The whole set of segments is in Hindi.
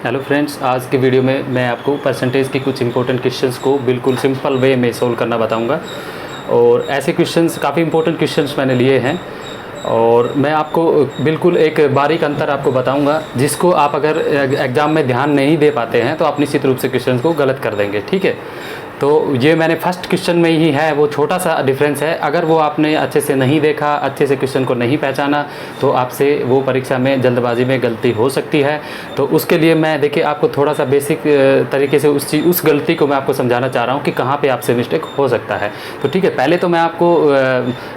हेलो फ्रेंड्स, आज के वीडियो में मैं आपको परसेंटेज के कुछ इंपॉर्टेंट क्वेश्चंस को बिल्कुल सिंपल वे में सोल्व करना बताऊंगा। और ऐसे क्वेश्चंस, काफ़ी इंपॉर्टेंट क्वेश्चंस मैंने लिए हैं और मैं आपको बिल्कुल एक बारीक अंतर आपको बताऊंगा, जिसको आप अगर एग्ज़ाम में ध्यान नहीं दे पाते हैं तो आप निश्चित रूप से क्वेश्चन को गलत कर देंगे। ठीक है, तो ये मैंने फर्स्ट क्वेश्चन में ही है, वो छोटा सा डिफरेंस है। अगर वो आपने अच्छे से नहीं देखा, अच्छे से क्वेश्चन को नहीं पहचाना, तो आपसे वो परीक्षा में जल्दबाजी में गलती हो सकती है। तो उसके लिए मैं देखिए आपको थोड़ा सा बेसिक तरीके से उस गलती को मैं आपको समझाना चाह रहा हूँ कि कहाँ पे आपसे मिस्टेक हो सकता है। तो ठीक है, पहले तो मैं आपको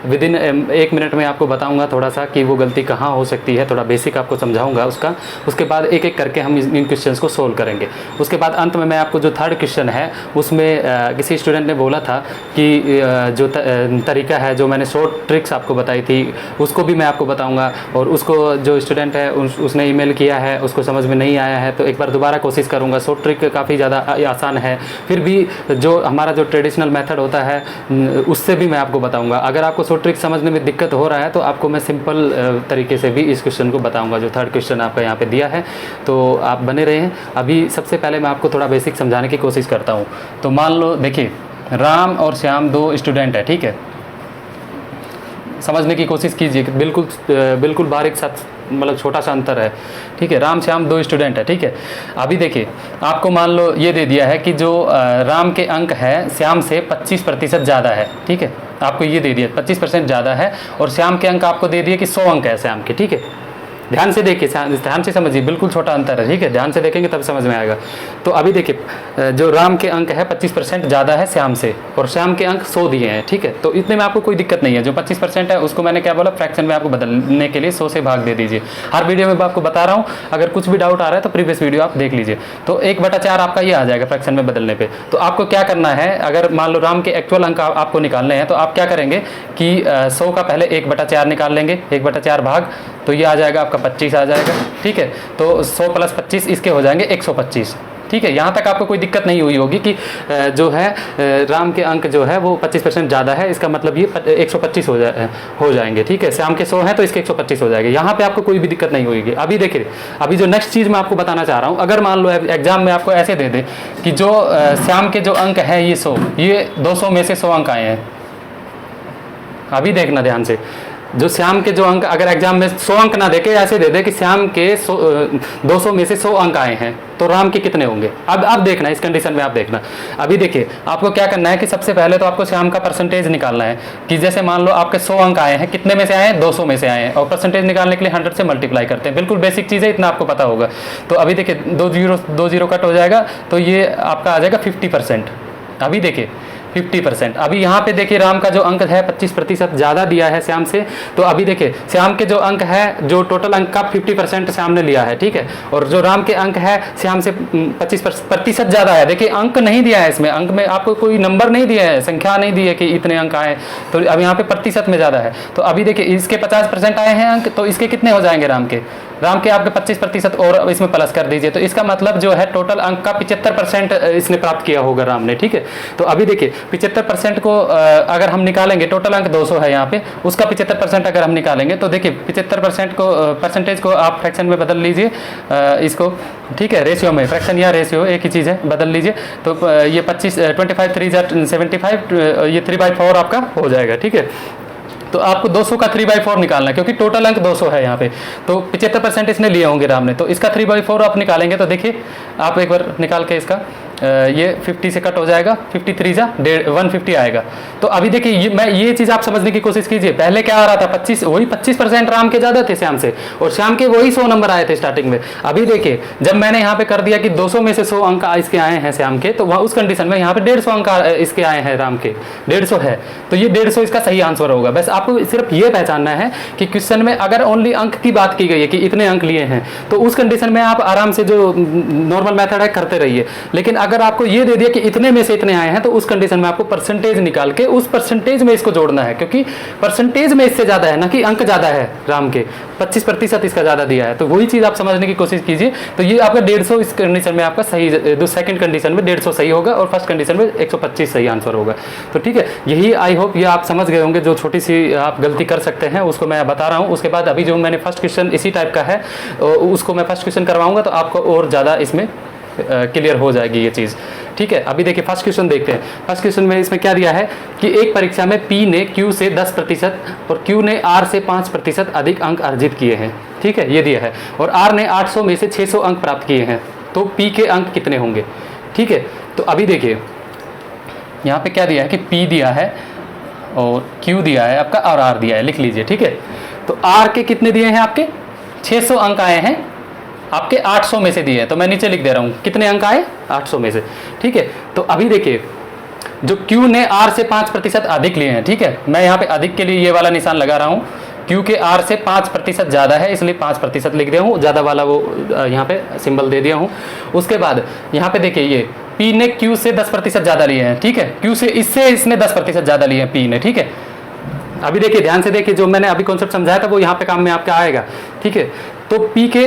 विदिन 1 मिनट में आपको बताऊँगा थोड़ा सा कि वो गलती कहाँ हो सकती है, थोड़ा बेसिक आपको समझाऊँगा उसका। उसके बाद एक एक करके हम इन क्वेश्चन को सोल्व करेंगे। उसके बाद अंत में मैं आपको जो थर्ड क्वेश्चन है उसमें किसी स्टूडेंट ने बोला था कि जो तरीका है, जो मैंने शॉर्ट ट्रिक्स आपको बताई थी, उसको भी मैं आपको बताऊंगा। और उसको जो स्टूडेंट है उसने ईमेल किया है, उसको समझ में नहीं आया है, तो एक बार दोबारा कोशिश करूंगा। शॉर्ट ट्रिक काफ़ी ज़्यादा आसान है, फिर भी जो हमारा जो ट्रेडिशनल मेथड होता है उससे भी मैं आपको बताऊँगा। अगर आपको शॉर्ट ट्रिक समझने में दिक्कत हो रहा है तो आपको मैं सिंपल तरीके से भी इस क्वेश्चन को बताऊँगा, जो थर्ड क्वेश्चन आपका यहाँ पर दिया है। तो आप बने रहें। अभी सबसे पहले मैं आपको थोड़ा बेसिक समझाने की कोशिश करता हूँ। तो मान लो, देखिए राम और श्याम 2 स्टूडेंट है। ठीक है, समझने की कोशिश कीजिए, बिल्कुल बारीक सा, मतलब छोटा सा अंतर है। ठीक है, राम श्याम 2 स्टूडेंट है। ठीक है, अभी देखिए आपको मान लो ये दे दिया है कि जो राम के अंक है श्याम से 25% ज़्यादा है। ठीक है, आपको ये दे दिया 25% ज़्यादा है, और श्याम के अंक आपको दे दिए कि 100 अंक है श्याम के। ठीक है, ध्यान से देखिए, ध्यान से समझिए, बिल्कुल छोटा अंतर है। ठीक है, ध्यान से देखेंगे तब समझ में आएगा। तो अभी देखिए जो राम के अंक है 25% ज़्यादा है श्याम से, और श्याम के अंक 100 दिए हैं। ठीक है, तो इतने में आपको कोई दिक्कत नहीं है। जो 25% है उसको मैंने क्या बोला, फ्रैक्शन में आपको बदलने के लिए 100 से भाग दे दीजिए। हर वीडियो में मैं आपको बता रहा हूँ, अगर कुछ भी डाउट आ रहा है तो प्रीवियस वीडियो आप देख लीजिए। तो 1/4 आपका ये आ जाएगा फ्रैक्शन में बदलने पर। तो आपको क्या करना है, अगर मान लो राम के एक्चुअल अंक आपको निकालने हैं तो आप क्या करेंगे कि 100 का पहले 1/4 निकाल लेंगे, 1/4 भाग, तो ये आ जाएगा आपका 25 आ जाएगा। ठीक है, तो 100 + 25 इसके हो जाएंगे 125। ठीक है, यहाँ तक आपको कोई दिक्कत नहीं हुई होगी कि जो है राम के अंक जो है वो 25% ज़्यादा है, इसका मतलब ये 125 हो जाएंगे। ठीक है, श्याम के 100 हैं तो इसके 125 हो जाएंगे। यहाँ पे आपको कोई भी दिक्कत नहीं होगी। अभी देखिए, अभी जो नेक्स्ट चीज़ मैं आपको बताना चाह रहा हूँ, अगर मान लो एग्जाम में आपको ऐसे दे दे कि जो श्याम के जो अंक है ये 100, ये 200 में से 100 अंक आए हैं। अभी देखना ध्यान से, जो श्याम के जो अंक, अगर एग्जाम में 100 अंक ना देके ऐसे दे दे कि श्याम के 200 में से 100 अंक आए हैं, तो राम के कितने होंगे। अब देखना, इस कंडीशन में आप देखना। अभी देखिए आपको क्या करना है कि सबसे पहले तो आपको श्याम का परसेंटेज निकालना है कि जैसे मान लो आपके 100 अंक आए हैं, कितने में से आए हैं, 200 में से आए हैं, और परसेंटेज निकालने के लिए 100 से मल्टीप्लाई करते हैं। बिल्कुल बेसिक चीज़ है, इतना आपको पता होगा। तो अभी देखिए 2 जीरो कट हो जाएगा, तो ये आपका आ जाएगा 50%। अभी देखिए 50%। अभी यहाँ पे देखिए राम का जो अंक है 25% ज़्यादा दिया है श्याम से। तो अभी देखिए श्याम के जो अंक है, जो टोटल अंक का 50% श्याम ने लिया है। ठीक है, और जो राम के अंक है श्याम से 25% ज़्यादा है। देखिए अंक नहीं दिया है, इसमें अंक में आपको कोई नंबर नहीं दिया है, संख्या नहीं दी है कि इतने अंक आए, तो अब यहाँ पे प्रतिशत में ज़्यादा है। तो अभी देखिए इसके 50% आए हैं अंक, तो इसके कितने हो जाएंगे राम के आपके 25% और इसमें प्लस कर दीजिए, तो इसका मतलब जो है टोटल अंक का 75% इसने प्राप्त किया होगा राम ने। ठीक है, तो अभी देखिए 75% को अगर हम निकालेंगे, टोटल अंक 200 है यहाँ पे, उसका 75% अगर हम निकालेंगे तो देखिए 75% को परसेंटेज को आप फ्रैक्शन में बदल लीजिए इसको। ठीक है, रेशियो में, फ्रैक्शन या रेशियो एक ही चीज़ है, बदल लीजिए। तो ये 25 25 3 75, ये 3/4 आपका हो जाएगा। ठीक है, तो आपको 200 का 3/4 निकालना है, क्योंकि टोटल अंक 200 है यहाँ पे। तो 75% इसने लिए होंगे राम ने, तो इसका 3/4 आप निकालेंगे तो देखिए आप एक बार निकाल के इसका ये 50 से कट हो जाएगा, 53 जा 150 आएगा। तो अभी देखिए ये चीज़ आप समझने की कोशिश कीजिए। पहले क्या आ रहा था, 25% राम के ज़्यादा थे श्याम से, और श्याम के वही 100 नंबर आए थे स्टार्टिंग में। अभी देखिए जब मैंने यहाँ पे कर दिया कि 200 में से 100 अंक इसके आए हैं श्याम के, तो वहाँ उस कंडीशन में यहाँ पे 150 अंक इसके आए हैं राम के, 150 है, तो ये 150 इसका सही आंसर होगा। बस आपको सिर्फ ये पहचानना है कि क्वेश्चन में अगर ओनली अंक की बात की गई है कि इतने अंक लिए हैं, तो उस कंडीशन में आप आराम से जो नॉर्मल मेथड है करते रहिए। लेकिन अगर आपको ये दे दिया कि इतने में से इतने आए हैं, तो उस कंडीशन में आपको परसेंटेज निकाल के उस परसेंटेज में इसको जोड़ना है, क्योंकि परसेंटेज में इससे ज़्यादा है ना कि अंक ज़्यादा है। राम के 25% इसका ज़्यादा दिया है, तो वही चीज़ आप समझने की कोशिश कीजिए। तो ये आपका 150 इस कंडीशन में आपका सही, सेकंड कंडीशन में 150 सही होगा और फर्स्ट कंडीशन में 125 सही आंसर होगा। तो ठीक है, यही आई होप ये आप समझ गए होंगे। जो छोटी सी आप गलती कर सकते हैं उसको मैं बता रहा हूँ। उसके बाद अभी जो मैंने फर्स्ट क्वेश्चन इसी टाइप का है उसको मैं फर्स्ट क्वेश्चन करवाऊंगा, तो आपको और ज़्यादा इसमें क्लियर हो जाएगी ये चीज़। ठीक है, अभी देखिए फर्स्ट क्वेश्चन देखते हैं। फर्स्ट क्वेश्चन में इसमें क्या दिया है कि एक परीक्षा में P ने Q से 10% और Q ने R से 5% अधिक अंक अर्जित किए हैं। ठीक है, ये दिया है। और R ने 800 में से 600 अंक प्राप्त किए हैं, तो P के अंक कितने होंगे। ठीक है, तो अभी देखिए यहाँ पे क्या दिया है कि P दिया है और Q दिया है आपका और R दिया है, लिख लीजिए। ठीक है, तो R के कितने दिए हैं, आपके 600 अंक आए हैं, आपके 800 में से दिए हैं, तो मैं नीचे लिख दे रहा हूँ कितने अंक आए, 800 में से। ठीक है, तो अभी देखिए जो Q ने R से 5% अधिक लिए हैं। ठीक है, मैं यहाँ पे अधिक के लिए ये वाला निशान लगा रहा हूँ, Q के R से 5% ज़्यादा है इसलिए 5% लिख दिया हूँ, ज़्यादा वाला वो यहाँ पे सिंबल दे दिया हूँ। उसके बाद यहाँ पे देखिए ये P ने Q से 10% ज़्यादा लिए हैं। ठीक है, Q से इसने 10% ज़्यादा लिए हैं P ने। ठीक है, अभी देखिए ध्यान से देखिए, जो मैंने अभी कॉन्सेप्ट समझाया था वो यहाँ पे काम में आपका आएगा। ठीक है, तो P के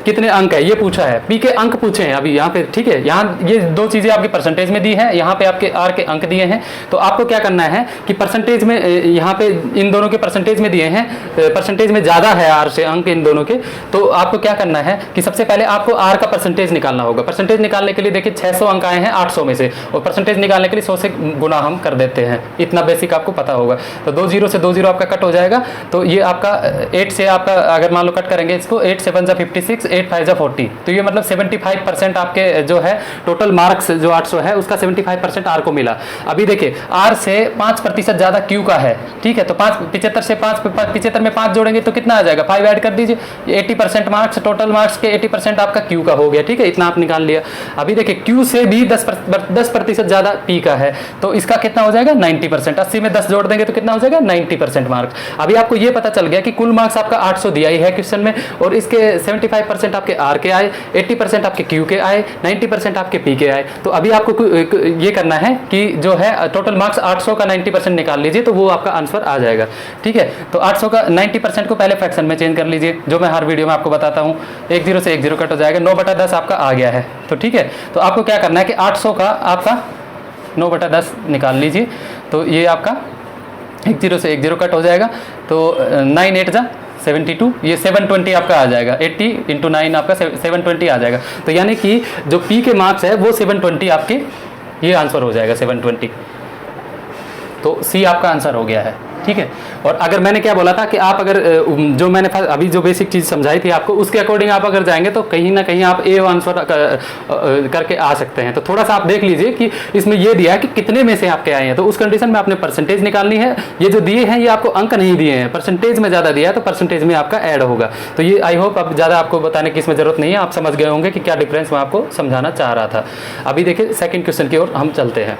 कितने अंक है ये पूछा है, P के अंक पूछे हैं अभी यहाँ पे। ठीक है, यहाँ ये दो चीज़ें आपकी परसेंटेज में दी है, यहाँ पे आपके R के अंक दिए हैं। तो आपको क्या करना है कि परसेंटेज में यहाँ पे इन दोनों के परसेंटेज में दिए हैं, परसेंटेज में ज़्यादा है R से अंक इन दोनों के, तो आपको क्या करना है कि सबसे पहले आपको R का परसेंटेज निकालना होगा। परसेंटेज निकालने के लिए देखिए 600 अंक आए हैं 800 में से, और परसेंटेज निकालने के लिए 100 से गुना हम कर देते हैं, इतना बेसिक आपको पता होगा। तो 2 0 से 2 0 आपका कट हो जाएगा, तो ये आपका 8 से आपका अगर मान लो कट करेंगे इसको, 8 7 जा 56, 8 5 जा 40, तो ये मतलब 75% आपके जो है टोटल मार्क्स जो 800 है उसका 75% R को मिला। अभी देखिए R से 5% ज़्यादा Q का है। ठीक है, तो 75 से 75 में 5 जोड़ेंगे तो कितना आ जाएगा, 5 ऐड कर दीजिए, 80% मार्क्स, टोटल मार्क्स के 80% आपका Q का हो गया। ठीक है, इतना आप निकाल लिया। अभी देखिए Q से भी 10% ज़्यादा P का है, तो इसका कितना हो जाएगा 90%। 80 में 10 जोड़ देंगे तो कितना हो जाएगा 90% मार्क्स। अभी आपको ये पता चल गया कि कुल मार्क्स आपका 800 दिया ही है क्वेश्चन में, और इसके 75% आपके R के आए, 80% आपके Q के आए, 90% आपके P के आए। तो अभी आपको ये करना है कि जो है टोटल मार्क्स 800 का 90% निकाल लीजिए, तो वो आपका आंसर आ जाएगा। ठीक है, तो 800 का 90% को पहले फ्रैक्शन में चेंज कर लीजिए, जो मैं हर वीडियो में आपको बताता हूँ। 1 0 से 1 0 कट हो जाएगा, 9/10 आपका आ गया है। तो ठीक है, तो आपको क्या करना है कि 800 का आपका 9/10 निकाल लीजिए, तो ये आपका 1 0 से 1 0 कट हो जाएगा, तो 9 8 जा 72, ये 720 आपका आ जाएगा। 80 × 9 आपका 720 आ जाएगा। तो यानी कि जो P के मार्क्स है वो 720 आपके, ये आंसर हो जाएगा 720। तो C आपका आंसर हो गया है। ठीक है, और अगर मैंने क्या बोला था कि आप अगर जो मैंने अभी जो बेसिक चीज़ समझाई थी आपको, उसके अकॉर्डिंग आप अगर जाएंगे तो कहीं ना कहीं आप A आंसर करके आ सकते हैं। तो थोड़ा सा आप देख लीजिए कि इसमें ये दिया है कि कितने में से आपके आए हैं, तो उस कंडीशन में आपने परसेंटेज निकालनी है। ये जो दिए हैं ये आपको अंक नहीं दिए हैं, परसेंटेज में ज़्यादा दिया है तो परसेंटेज में आपका ऐड होगा। तो ये आई होप अब ज़्यादा आपको बताने की इसमें ज़रूरत नहीं है, आप समझ गए होंगे कि क्या डिफरेंस मैं आपको समझाना चाह रहा था। अभी देखिए सेकेंड क्वेश्चन की ओर हम चलते हैं।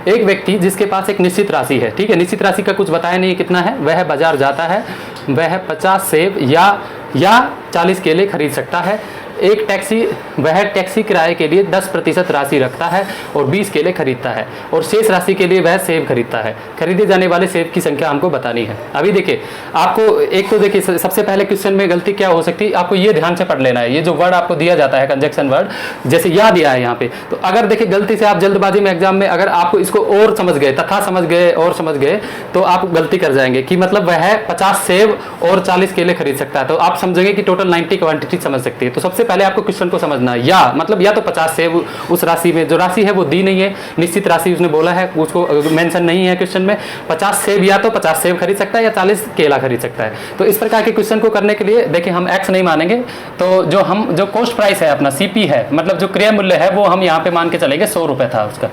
एक व्यक्ति जिसके पास एक निश्चित राशि है, ठीक है, निश्चित राशि का कुछ बताया नहीं कितना है, वह बाजार जाता है, वह 50 सेब या 40 केले खरीद सकता है। वह टैक्सी किराए के लिए 10% राशि रखता है और 20 केले खरीदता है, और शेष राशि के लिए वह सेब खरीदता है। खरीदे जाने वाले सेब की संख्या हमको बतानी है। अभी देखिए आपको एक तो देखिए सबसे पहले क्वेश्चन में गलती क्या हो सकती है, आपको ये ध्यान से पढ़ लेना है। ये जो वर्ड आपको दिया जाता है कंजक्शन वर्ड, जैसे या दिया है यहाँ पे, तो अगर देखिए गलती से आप जल्दबाजी में एग्जाम में अगर आपको इसको और समझ गए, तथा समझ गए और समझ गए, तो आप गलती कर जाएंगे कि मतलब वह 50 सेब और 40 केले खरीद सकता है, तो आप समझेंगे कि टोटल 90 क्वांटिटी समझ सकती है। तो सबसे पहले आपको क्वेश्चन को समझना है, या मतलब या तो 50 सेब उस राशि में, जो राशि है वो दी नहीं है, निश्चित राशि उसने बोला है, उसको मेंशन नहीं है क्वेश्चन में। 50 सेब या तो 50 सेब खरीद सकता है या 40 केला खरीद सकता है। तो इस प्रकार के क्वेश्चन को करने के लिए देखिए हम एक्स नहीं मानेंगे, तो जो कॉस्ट प्राइस है अपना CP है, मतलब जो क्रय मूल्य है वो हम यहाँ पे मान के चलेंगे 100 रुपये था उसका,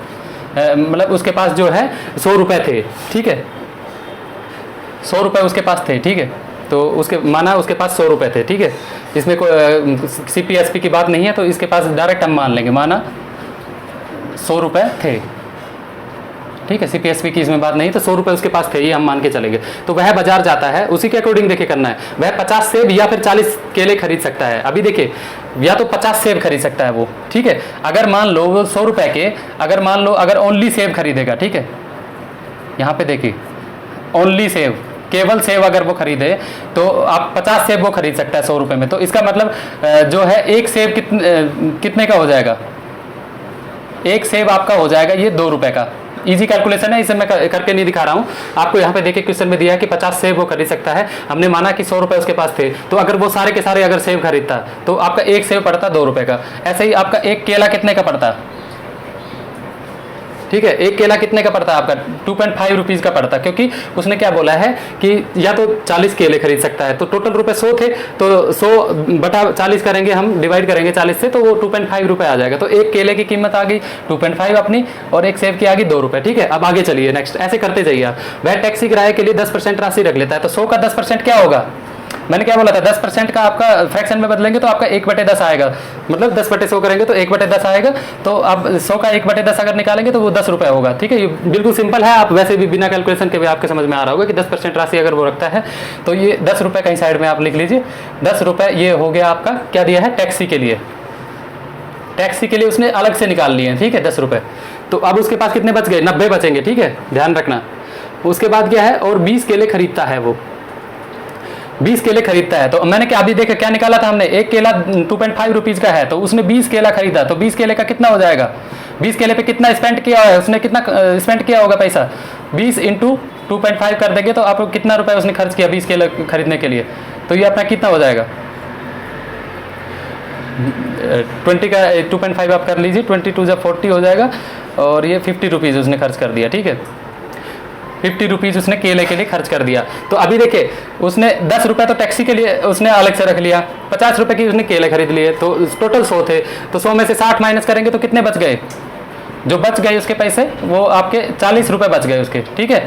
मतलब उसके पास जो है 100 रुपये थे, ठीक है, 100 रुपये उसके पास थे, ठीक है, तो उसके माना उसके पास 100 रुपये थे, ठीक है, इसमें कोई CP/SP की बात नहीं है, तो इसके पास डायरेक्ट हम मान लेंगे, माना 100 रुपये थे, ठीक है, CPSP की इसमें बात नहीं, तो 100 रुपये उसके पास थे, ये हम मान के चलेंगे। तो वह बाजार जाता है, उसी के अकॉर्डिंग देखिए करना है, वह 50 सेब या फिर 40 केले खरीद सकता है। अभी देखिए या तो 50 सेब खरीद सकता है वो, ठीक है। अगर मान लो वो 100 रुपये के, अगर मान लो अगर ओनली सेब खरीदेगा, ठीक है, यहाँ पे देखिए ओनली सेब, केवल सेब अगर वो खरीदे तो आप 50 सेब वो खरीद सकता है 100 रुपये में। तो इसका मतलब जो है एक सेब कितने का हो जाएगा, एक सेब आपका हो जाएगा ये 2 रुपये का। इजी कैलकुलेशन है, इसे मैं करके नहीं दिखा रहा हूँ आपको। यहाँ पे देखिए क्वेश्चन में दिया है कि 50 सेब वो खरीद सकता है, हमने माना कि 100 रुपये उसके पास थे, तो अगर वो सारे के सारे अगर सेब खरीदता तो आपका एक सेब पड़ता 2 रुपये का। ऐसे ही आपका एक केला कितने का पड़ता, ठीक है, एक केला कितने का पड़ता है आपका 2.5 रुपीज़ का पड़ता, क्योंकि उसने क्या बोला है कि या तो 40 केले खरीद सकता है, तो टोटल रुपए 100 थे, तो 100 बटा 40 करेंगे, हम डिवाइड करेंगे 40 से, तो वो 2.5 रुपये आ जाएगा। तो एक केले की कीमत आ गई 2.5 अपनी, और एक सेब की आ गई 2 रुपये, ठीक है। अब आगे चलिए नेक्स्ट, ऐसे करते जाइए आप। वह टैक्सी किराए के लिए 10% राशि रख लेता है, तो 100 का 10% क्या होगा, मैंने क्या बोला था 10% का आपका फ्रैक्शन में बदलेंगे तो आपका 1/10 आएगा, मतलब 10/100 करेंगे तो 1/10 आएगा। तो आप 100 का 1/10 अगर निकालेंगे तो वो 10 रुपये होगा, ठीक है। ये बिल्कुल सिंपल है, आप वैसे भी बिना कैलकुलेशन के भी आपके समझ में आ रहा होगा कि 10% राशि अगर वो रखता है तो ये 10 रुपये कहीं साइड में आप लिख लीजिए। 10 रुपये ये हो गया आपका, क्या दिया है टैक्सी के लिए, टैक्सी के लिए उसने अलग से निकाल लिए हैं, ठीक है 10 रुपये। तो अब उसके पास कितने बच गए, 90 बचेंगे, ठीक है, ध्यान रखना। उसके बाद क्या है, और 20 केले खरीदता है वो, 20 केले खरीदता है। तो मैंने क्या अभी देखा क्या निकाला था हमने, एक केला 2.5 रुपीज़ का है, तो उसने 20 केला खरीदा, तो 20 केले का कितना हो जाएगा, 20 केले पे कितना स्पेंड किया है उसने, कितना स्पेंड किया होगा पैसा, 20 इंटू 2.5 कर देंगे तो आपको कितना रुपए उसने खर्च किया 20 केले खरीदने के लिए, तो ये अपना कितना हो जाएगा 20 का 2.5 आप कर लीजिए, 22 जब 40 हो जाएगा, और ये 50 रुपीज़ उसने खर्च कर दिया, ठीक है, 50 रुपीज़ उसने केले के लिए खर्च कर दिया। तो अभी देखिए उसने 10 रुपये तो टैक्सी के लिए उसने अलग से रख लिया, 50 रुपये की उसने केले खरीद लिए, तो टोटल 100 थे, तो 100 में से 60 माइनस करेंगे तो कितने बच गए, जो बच गए उसके पैसे वो आपके 40 रुपये बच गए उसके, ठीक है,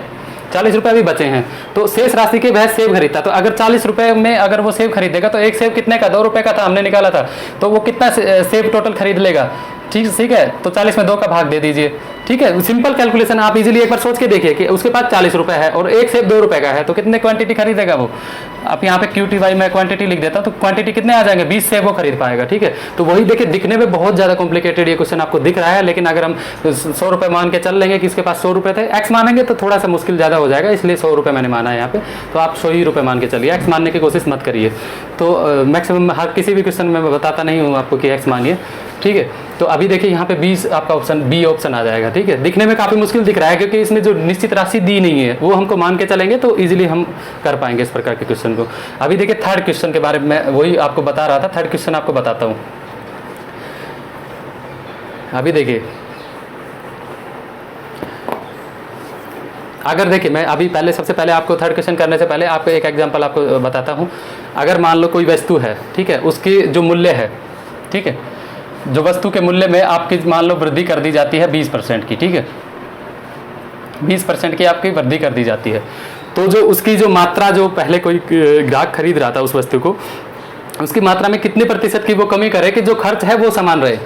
40 रुपये भी बचे हैं। तो शेष राशि के वह सेब खरीदता, तो अगर 40 रुपये में अगर वो सेब खरीदेगा तो एक सेब कितने का 2 रुपये का था, हमने निकाला था, तो वो कितना सेब टोटल खरीद लेगा, ठीक है। तो 40 में 2 का भाग दे दीजिए, ठीक है। सिंपल कैलकुलेशन, आप इजीली एक बार सोच के देखिए कि उसके पास 40 रुपये है और एक सेब 2 रुपये का है, तो कितने क्वांटिटी खरीदेगा वो। आप यहाँ पे QTY में क्वांटिटी लिख देता हूँ, तो क्वांटिटी कितने आ जाएंगे, 20 सेब वो खरीद पाएगा, ठीक है। तो वही देखिए दिखने में बहुत ज़्यादा कॉम्प्लिकेटेड ये क्वेश्चन आपको दिख रहा है, लेकिन अगर हम 100 रुपये मान के चल लेंगे कि इसके पास 100 रुपये थे, एक्स मानेंगे तो थोड़ा सा मुश्किल ज़्यादा हो जाएगा, इसलिए 100 रुपये मैंने माना है यहाँ पे, तो आप 100 ही रुपये मान के चलिए, एक्स मानने की कोशिश मत करिए। तो मैक्सिमम हर किसी भी क्वेश्चन में मैं बताता नहीं हूँ आपको कि एक्स मानिए, ठीक है। तो अभी देखिए यहाँ पे 20 आपका ऑप्शन बी ऑप्शन आ जाएगा, ठीक है। दिखने में काफ़ी मुश्किल दिख रहा है क्योंकि इसमें जो निश्चित राशि दी नहीं है वो हमको मान के चलेंगे तो इजीली हम कर पाएंगे इस प्रकार के क्वेश्चन को। अभी देखिए थर्ड क्वेश्चन के बारे में वही आपको बता रहा था, थर्ड क्वेश्चन आपको बताता हूँ। अभी देखिए अगर देखिए मैं अभी पहले सबसे पहले आपको थर्ड क्वेश्चन करने से पहले आपको एक एग्जांपल आपको बताता हूँ। अगर मान लो कोई वस्तु है, ठीक है, उसकी जो मूल्य है, ठीक है, जो वस्तु के मूल्य में आपकी मान लो वृद्धि कर दी जाती है 20% की, ठीक है, 20% की आपकी वृद्धि कर दी जाती है, तो जो उसकी जो मात्रा, जो पहले कोई ग्राहक खरीद रहा था उस वस्तु को, उसकी मात्रा में कितने प्रतिशत की वो कमी करे कि जो खर्च है वो समान रहे,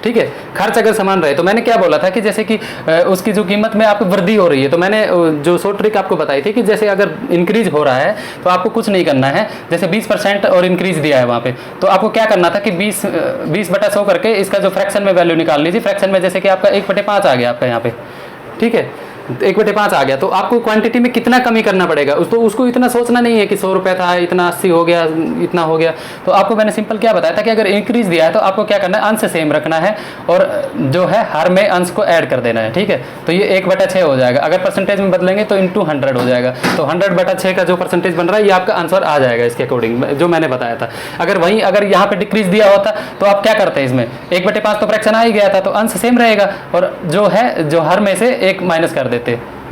ठीक है। खर्च अगर समान रहे, तो मैंने क्या बोला था कि जैसे कि उसकी जो कीमत में आपको वृद्धि हो रही है, तो मैंने जो शॉर्ट ट्रिक आपको बताई थी कि जैसे अगर इंक्रीज हो रहा है तो आपको कुछ नहीं करना है, जैसे 20% और इंक्रीज दिया है वहाँ पे, तो आपको क्या करना था कि 20/100 करके इसका जो फ्रैक्शन में वैल्यू निकाल लीजिए। फ्रैक्शन में जैसे कि आपका 1/5 आ गया आपका यहाँ पे, ठीक है, 1/5 आ गया, तो आपको क्वांटिटी में कितना कमी करना पड़ेगा, उसको इतना सोचना नहीं है कि 100 रुपये था, इतना 80 हो गया, इतना हो गया। तो आपको मैंने सिंपल क्या बताया था कि अगर इंक्रीज दिया है तो आपको क्या करना है, अंश सेम रखना है और जो है हर में अंश को ऐड कर देना है, ठीक है। तो ये 1/6 हो जाएगा, अगर परसेंटेज में बदलेंगे तो इंटू 100 हो जाएगा, तो 100/6 का जो परसेंटेज बन रहा है ये आपका आंसर आ जाएगा इसके अकॉर्डिंग जो मैंने बताया था। अगर यहाँ पे डिक्रीज दिया होता तो आप क्या करते हैं, इसमें 1/5 तो फ्रैक्शन आ ही गया था, तो अंश सेम रहेगा और जो हर में से 1 माइनस कर देते,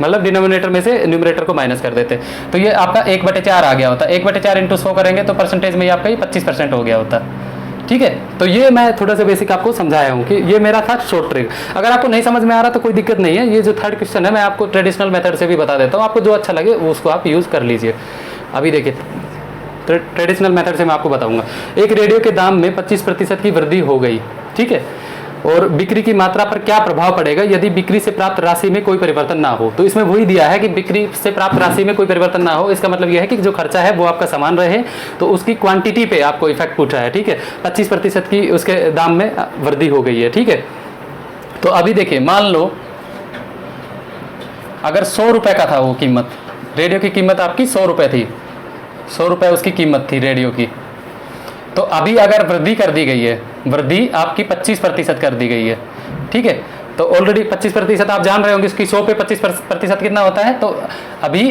मतलब डिनोमिनेटर में से न्यूमरेटर को माइनस कर देते, तो ये आपका 1/4 आ गया होता। 1/4 इंटू 100 करेंगे तो परसेंटेज में आपका ये 25% हो गया होता, ठीक है। तो ये मैं थोड़ा सा बेसिक आपको समझाया हूँ कि ये मेरा था शॉर्ट ट्रिक। अगर आपको नहीं समझ में आ रहा तो कोई दिक्कत नहीं है, ये जो थर्ड क्वेश्चन है मैं आपको ट्रेडिशनल मेथड से भी बता देता हूँ, आपको जो अच्छा लगे वो उसको आप यूज़ कर लीजिए। अभी देखिए ट्रेडिशनल मेथड से मैं आपको बताऊँगा, एक रेडियो के दाम में 25% की वृद्धि हो गई, ठीक है। और बिक्री की मात्रा पर क्या प्रभाव पड़ेगा यदि बिक्री से प्राप्त राशि में कोई परिवर्तन ना हो। तो इसमें वही दिया है कि बिक्री से प्राप्त राशि में कोई परिवर्तन ना हो, इसका मतलब यह है कि जो खर्चा है वो आपका समान रहे, तो उसकी क्वांटिटी पे आपको इफेक्ट पूछा है, ठीक है। 25% की उसके दाम में वृद्धि हो गई है, ठीक है। तो अभी देखिए, मान लो अगर 100 रुपए का था वो कीमत, रेडियो की कीमत आपकी 100 रुपए थी, 100 रुपए उसकी कीमत थी रेडियो की। तो अभी अगर वृद्धि कर दी गई है, वृद्धि आपकी 25% कर दी गई है, ठीक है। तो ऑलरेडी 25% आप जान रहे होंगे, इसकी 100 पे 25% कितना होता है। तो अभी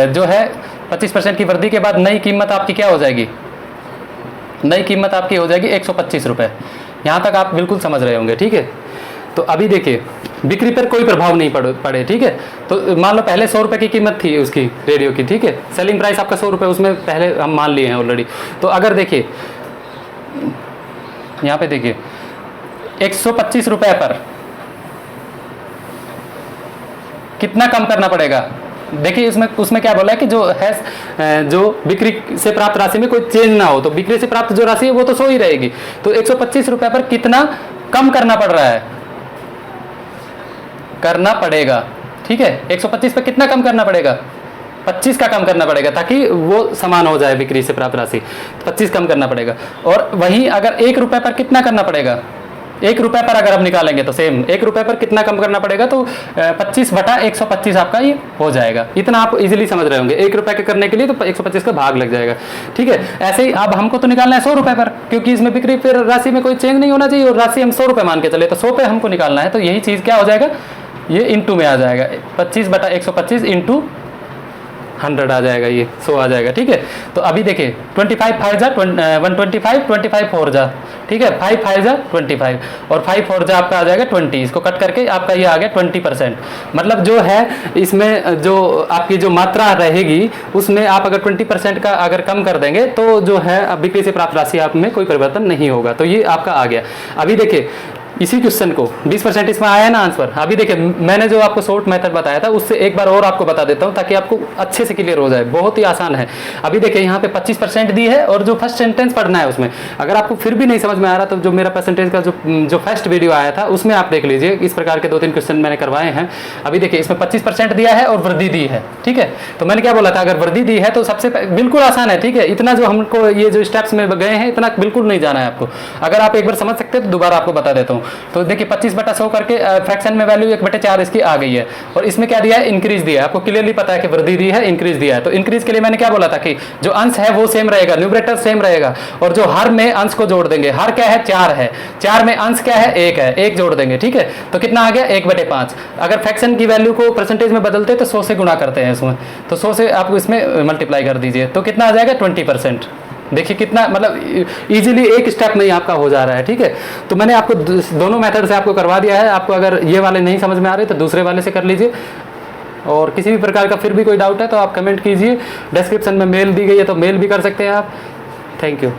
जो है 25% की वृद्धि के बाद नई कीमत आपकी क्या हो जाएगी, नई कीमत आपकी हो जाएगी 125 रुपये। यहाँ तक आप बिल्कुल समझ रहे होंगे, ठीक है। तो अभी देखिए, बिक्री पर कोई प्रभाव नहीं पड़े, ठीक है। तो मान लो पहले 100 रुपये की कीमत थी उसकी रेडियो की, ठीक है, सेलिंग प्राइस आपका 100 रुपये, उसमें पहले हम मान लिए हैं ऑलरेडी। तो अगर देखिए यहाँ पे देखिए 125 रुपये पर कितना कम करना पड़ेगा। देखिए इसमें उसमें क्या बोला है कि जो है जो बिक्री से प्राप्त राशि में कोई चेंज ना हो, तो बिक्री से प्राप्त जो राशि है वो तो 100 ही रहेगी। तो 125 रुपये पर कितना कम करना पड़ रहा है, करना पड़ेगा, ठीक है। 125 पे कितना कम करना पड़ेगा, 25 का कम करना पड़ेगा, ताकि वो समान हो जाए बिक्री से प्राप्त राशि, 25 कम करना पड़ेगा। और वहीं अगर 1 रुपये पर कितना करना पड़ेगा, 1 रुपये पर अगर आप निकालेंगे तो सेम 1 रुपये पर कितना कम करना पड़ेगा, तो 25/125 आपका ये हो जाएगा। इतना आप इजीली समझ रहे होंगे। 1 रुपये के करने के लिए तो 125 का भाग लग जाएगा, ठीक है। ऐसे ही अब हमको तो निकालना है 100 रुपये पर, क्योंकि इसमें बिक्री फिर राशि में कोई चेंज नहीं होना चाहिए, और राशि हम 100 रुपये मान के चले, तो 100 पे हमको निकालना है। तो यही चीज़ क्या हो जाएगा, ये इंटू में आ जाएगा, 25/125 इंटू 100 आ जाएगा, ये 100 आ जाएगा, ठीक है। तो अभी देखिए 25 5 जा 125, 25 4 जा, ठीक है, 5 5 जा 25 और 5 4 जा आपका आ जाएगा 20। इसको कट करके आपका ये आ गया 20%। मतलब जो है इसमें जो आपकी जो मात्रा रहेगी उसमें आप अगर 20% का अगर कम कर देंगे तो जो है बिक्री से प्राप्त राशि आप में कोई परिवर्तन नहीं होगा। तो ये आपका आ गया। अभी देखिए इसी क्वेश्चन को 20% इसमें आया है ना आंसर। अभी देखिए मैंने जो आपको शॉर्ट मेथड बताया था उससे एक बार और आपको बता देता हूं ताकि आपको अच्छे से क्लियर हो जाए। बहुत ही आसान है। अभी देखिए यहाँ पे 25% दी है और जो फर्स्ट सेंटेंस पढ़ना है उसमें, अगर आपको फिर भी नहीं समझ में आ रहा तो जो मेरा परसेंटेज का जो फर्स्ट वीडियो आया था उसमें आप देख लीजिए। इस प्रकार के 2-3 क्वेश्चन मैंने करवाए हैं। अभी देखिए इसमें 25% दिया है और वृद्धि दी है, ठीक है। तो मैंने क्या बोला था, अगर वृद्धि दी है तो सबसे बिल्कुल आसान है, ठीक है। इतना जो हमको ये जो स्टेप्स में गए हैं इतना बिल्कुल नहीं जाना है आपको। अगर आप एक बार समझ सकते हैं तो दोबारा आपको बता देता हूँ। तो देखिए 25/100 करके फ्रैक्शन में वैल्यू 1/4 इसकी आ गई है और इसमें क्या दिया है, इंक्रीज दिया है। आपको क्लियरली पता है कि वृद्धि दी है, इंक्रीज दिया है। तो इंक्रीज के लिए मैंने क्या बोला था कि जो अंश है वो सेम रहेगा, न्यूमरेटर सेम रहेगा और जो हर में अंश को जोड़ देंगे। हर क्या है, 4 है, 4 में अंश क्या है, 1 है, 1 जोड़ देंगे, ठीक है। तो कितना आ गया, 1/5। अगर फ्रैक्शन की वैल्यू को परसेंटेज में बदलते तो 100 से गुणा करते हैं इसमें, तो 100 से आप इसमें मल्टीप्लाई कर दीजिए तो कितना आ जाएगा, 20%। देखिए कितना मतलब इजीली एक स्टेप में ही आपका हो जा रहा है, ठीक है। तो मैंने आपको दोनों मेथड से आपको करवा दिया है। आपको अगर ये वाले नहीं समझ में आ रहे तो दूसरे वाले से कर लीजिए। और किसी भी प्रकार का फिर भी कोई डाउट है तो आप कमेंट कीजिए। डिस्क्रिप्शन में मेल दी गई है तो मेल भी कर सकते हैं आप। Thank you.